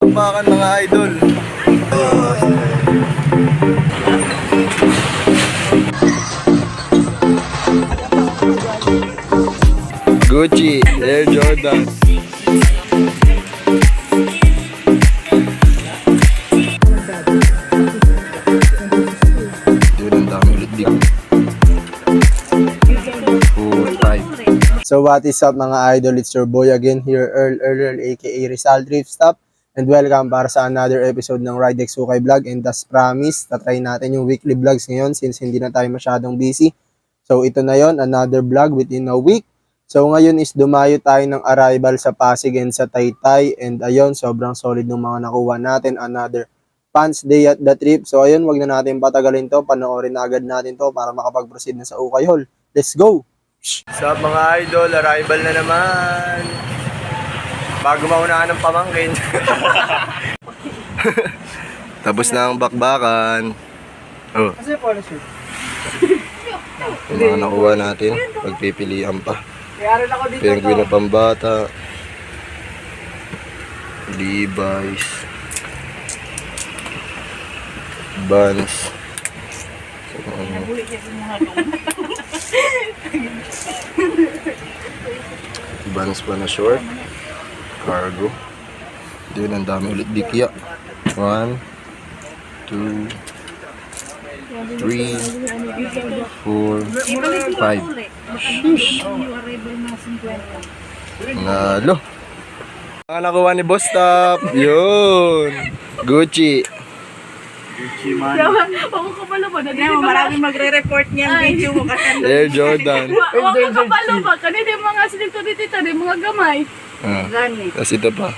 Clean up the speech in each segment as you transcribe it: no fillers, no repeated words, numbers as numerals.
Bakbakan mga idol. Gucci, Air Jordan. Yun ang dami ulit dito. So what is up mga idol, it's your boy again here, Earl aka Rizal Drift Stop, and welcome para sa another episode ng Ride X Ukay Vlog. And as promised, tatry natin yung weekly vlogs ngayon since hindi na tayo masyadong busy. So ito na yon, another vlog within a week. So ngayon is dumayo tayo ng arrival sa Pasig and sa Taytay, and ayun, sobrang solid ng mga nakuha natin, another fans day at the trip. So ayun, wag na natin patagalin to, panoorin na agad natin to para makapag-proceed na sa Ukay Hall. Let's go! Sa mga idol, arrival na naman. Bago maunahan ng pamangkin. Tapos na ang bakbakan. Oh. Kasi pala sir. Yung mga nakuha natin, pagpipilian pa. Penguin na pambata. Levi's. Vans. Vans pa na short. Cargo. Doon ang dami ulit dikya. 1, 2, 3, 4, 5. Sheesh. Nalo. Ang nakuha ni Boss Top. Yun. Gucci. Gucci man. Ako kapalo ba? Maraming magre-report niyang video mo kasi. Air Jordan. Ako kapalo ba? Kanina yung mga silito dito, yung mga gamay. Gani. Tapos ito pa.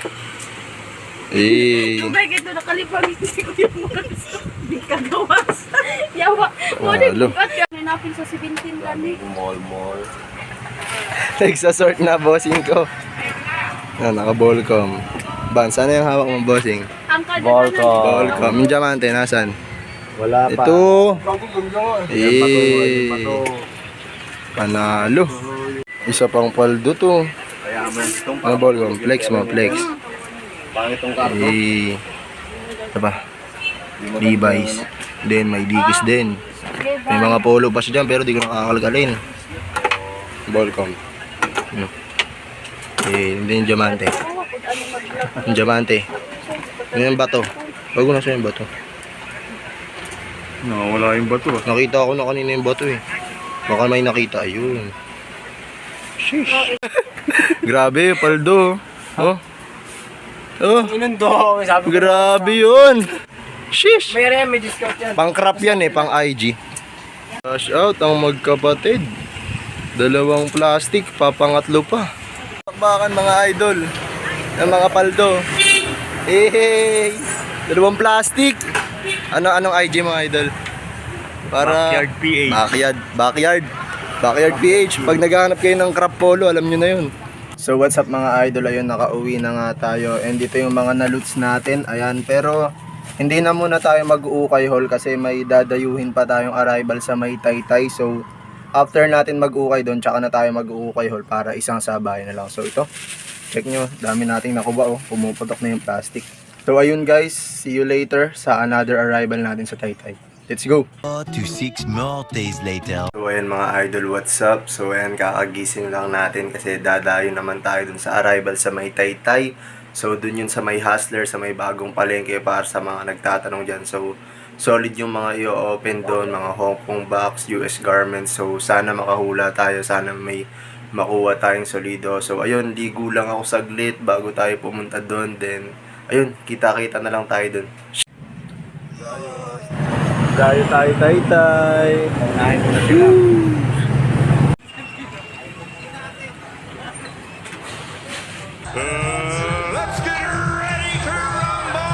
Eh. Tubig ito, nakalipang yung mga gusto. Di ka gawas. Yawa. Halo. Nanapin sa 17 gani. Mall. Nagsasort na bossing ko. Naka-Volcom. Ban, sana yung hawak mong bossing? Volcom. Yung diamante, nasan? Wala pa. Ito. Eh. Panalo. Isa pang paldo to. Ano Volcom? Flex mo, flex. Eh. Ito pa. Levi's. Then may Dickies din. May mga polo pa siya dyan pero di ko nakakalgalin. Volcom. Eh, hindi yung diamante. Yung diamante. Yun yung bato. Bago na siya yung bato. Wala yung bato. Nakita ko na kanina yung bato eh. Baka may nakita. Ayun. Sheesh. Grabe, paldo. Oh. Oh. Inundo. Grabe yun. Sheesh. May discount yan. Pang crop yan eh, pang IG. Cash out ang magkapatid. Dalawang plastic, papangatlo pa. Bakbakan mga idol. Ang mga paldo. Hey! Dalawang plastic. Anong IG mga idol? Para Backyard PH. Backyard PH. Pag naghahanap kayo ng crop polo, alam nyo na yun. So what's up mga idol? Ayun, nakauwi na nga tayo. And ito yung mga naloots natin. Ayan, pero hindi na muna tayo mag-Ukay Hall kasi may dadayuhin pa tayong arrival sa may Taytay. So after natin mag-ukay doon, tsaka na tayo mag-Ukay Hall para isang sabay na lang. So ito, check nyo, dami nating nakuha oh, pumuputok na yung plastic. So ayun guys, see you later sa another arrival natin sa Taytay. Let's go! 4 to 6 more days later. So ayan mga idol, what's up? So ayan, kakagising lang natin kasi dadayo naman tayo dun sa arrival sa may Taytay. So dun yun sa may Hustler, sa may bagong palengke para sa mga nagtatanong dyan. So solid yung mga i-open doon, mga Hong Kong box, US garments. So sana makahula tayo, sana may makuha tayong solido. So ayun, ligo lang ako saglit bago tayo pumunta doon. Then ayun, kita-kita na lang tayo doon. Tayo Taytay. Let's get ready to rumble!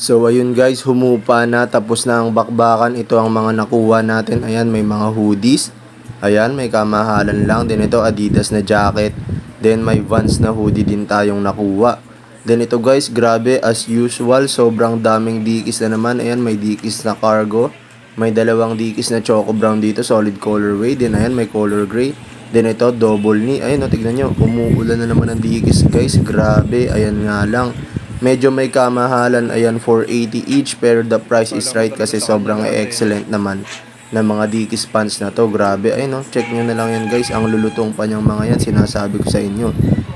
So ayun guys, humupa na, tapos na ang bakbakan. Ito ang mga nakuha natin. Ayan, may mga hoodies. Ayan, may kamahalan lang. Then ito, Adidas na jacket. Then may Vans na hoodie din tayong nakuha. Then ito guys, grabe as usual, sobrang daming dikis na naman. Ayan, may dikis na cargo. May dalawang dikis na choco brown dito, solid colorway. Then ayan, may color gray. Then ito, double knee. Ayun, tignan nyo, umuulan na naman ng dikis guys. Grabe, ayan nga lang. Medyo may kamahalan, ayan, 480 each, pero the price is right kasi sobrang excellent naman ng mga dikis pants na to. Grabe, ayun, no, check nyo na lang yan guys, ang lulutong pa niyang mga yan, sinasabi ko sa inyo.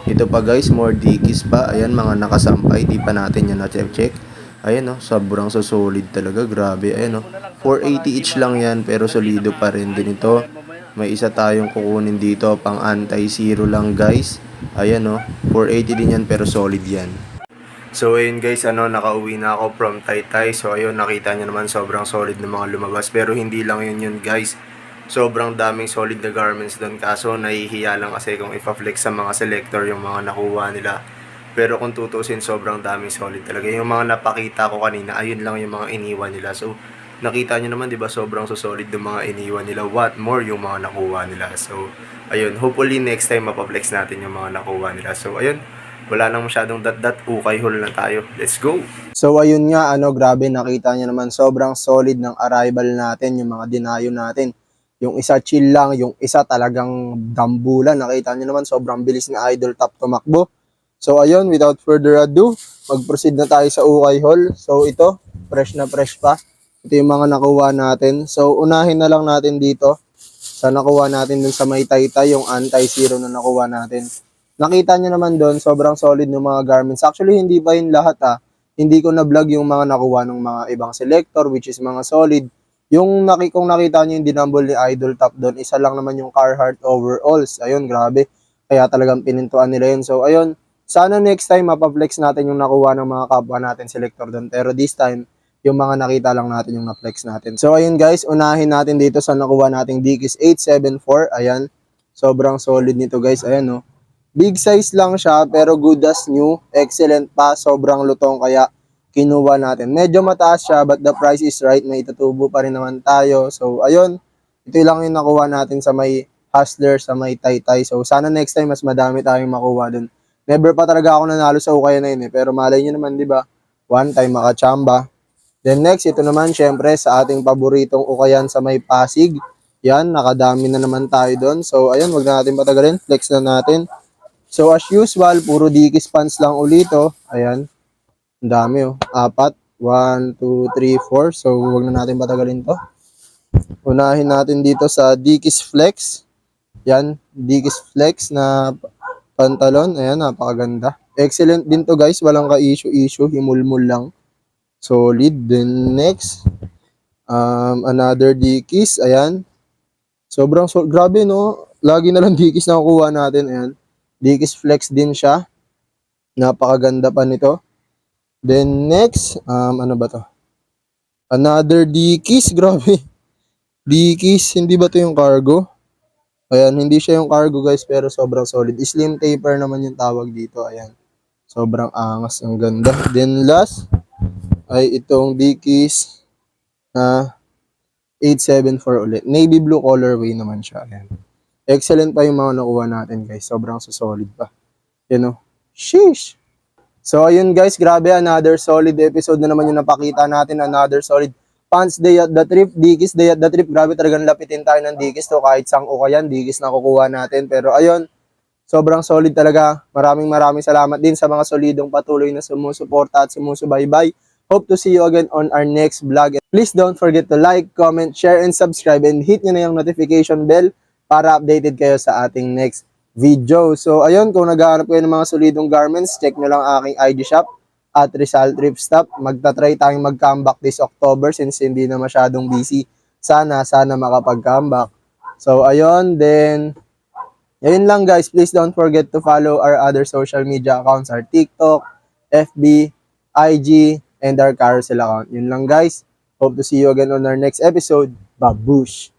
Ito pa guys, more dikis pa, ayan, mga nakasampay, di pa natin yan na-check. Ayan, no, sobrang solid talaga, grabe, ayan, no, 480 each lang yan, pero solido pa rin din ito. May isa tayong kukunin dito, pang anti-zero lang guys. Ayan, no, 480 din yan, pero solid yan. So ayun guys, nakauwi na ako from Taytay. So ayun, nakita nyo naman sobrang solid na mga lumabas. Pero hindi lang yun guys. Sobrang daming solid na garments doon. Kaso nahihiya lang kasi kung ipa-flex sa mga selector yung mga nakuha nila. Pero kung tutusin, sobrang daming solid talaga. Yung mga napakita ko kanina, ayun lang yung mga iniwan nila. So nakita nyo naman, di ba, sobrang solid yung mga iniwan nila. What more yung mga nakuha nila. So ayun, hopefully next time mapa-flex natin yung mga nakuha nila. So ayun, wala nang masyadong dat-dat, ukay haul na tayo. Let's go! So ayun nga, grabe, nakita niyo naman sobrang solid ng arrival natin, yung mga dinayo natin. Yung isa chill lang, yung isa talagang dambulan. Nakita niyo naman sobrang bilis na Idol Top tumakbo. So ayun, without further ado, mag-proceed na tayo sa ukay haul. So ito, fresh na fresh pa. Ito yung mga nakuha natin. So unahin na lang natin dito sa nakuha natin dun sa may Taytay, yung anti-zero na nakuha natin. Nakita nyo naman doon, sobrang solid ng mga garments. Actually, hindi pa yun lahat Hindi ko na-vlog yung mga nakuha ng mga ibang selector, which is mga solid. Kung nakita nyo yung dinumble ni Idol Top doon, isa lang naman yung Carhartt overalls. Ayun, grabe. Kaya talagang pinintuan nila yun. So, ayun, sana next time mapaflex natin yung nakuha ng mga kapwa natin selector doon. Pero this time, yung mga nakita lang natin yung na-flex natin. So, ayun guys, unahin natin dito sa nakuha nating Dickies 874. Ayan, sobrang solid nito guys. Ayan, no. Big size lang siya, pero good as new. Excellent pa, sobrang lutong, kaya kinuha natin. Medyo mataas siya, but the price is right. May itutubo pa rin naman tayo. So, ayun. Ito lang yung nakuha natin sa may Hustler, sa may Taytay. So, sana next time mas madami tayong makuha dun. Never pa talaga ako nanalo sa ukay na yun Pero malay nyo naman, di ba? One time makachamba. Then next, ito naman, syempre, sa ating paboritong ukayan sa may Pasig. Yan, nakadami na naman tayo dun. So, ayun, wag na natin patagalin. Flex na natin. So, as usual, puro Dickies pants lang ulit, Ayan. Ang dami, 4. 1, 2, 3, 4. So, huwag na natin patagalin to. Unahin natin dito sa Dickies Flex. Yan. Dickies Flex na pantalon. Ayan, napakaganda. Excellent din to guys. Walang ka-issue. Himulmul lang. Solid. Then, next. Another Dickies. Ayan. Grabe, no? Lagi na lang Dickies na kukuha natin. Ayan. Dickies Flex din siya. Napakaganda pa nito. Then next, ano ba to? Another Dickies, grabe. Dickies, hindi ba to yung cargo? Ayan, hindi siya yung cargo guys, pero sobrang solid. Slim taper naman yung tawag dito, ayan. Sobrang angas, ang ganda. Then last, ay itong Dickies na 874 ulit. Navy blue colorway naman siya, ayan. Excellent pa yung mga nakuha natin guys. Sobrang solid pa. Sheesh! So ayun guys, grabe, another solid episode na naman yung napakita natin. Another solid pants day at the trip, Dickies day at the trip. Grabe, talagang lapitin tayo ng Dickies to. Kahit sang ukayan, Dickies na kukuha natin. Pero ayun, sobrang solid talaga. Maraming salamat din sa mga solidong patuloy na sumusuporta at sumusubaybay. Hope to see you again on our next vlog. Please don't forget to like, comment, share, and subscribe. And hit nyo na yung notification bell para updated kayo sa ating next video. So, ayun, kung naghahanap kayo ng mga solidong garments, check nyo lang aking IG shop at Rizal Thrift Stop. Magta-try tayong mag-comeback this October since hindi na masyadong busy. Sana makapag-comeback. So, ayun, then, ayun lang guys. Please don't forget to follow our other social media accounts, our TikTok, FB, IG, and our carousel account. Yun lang guys. Hope to see you again on our next episode. Babush!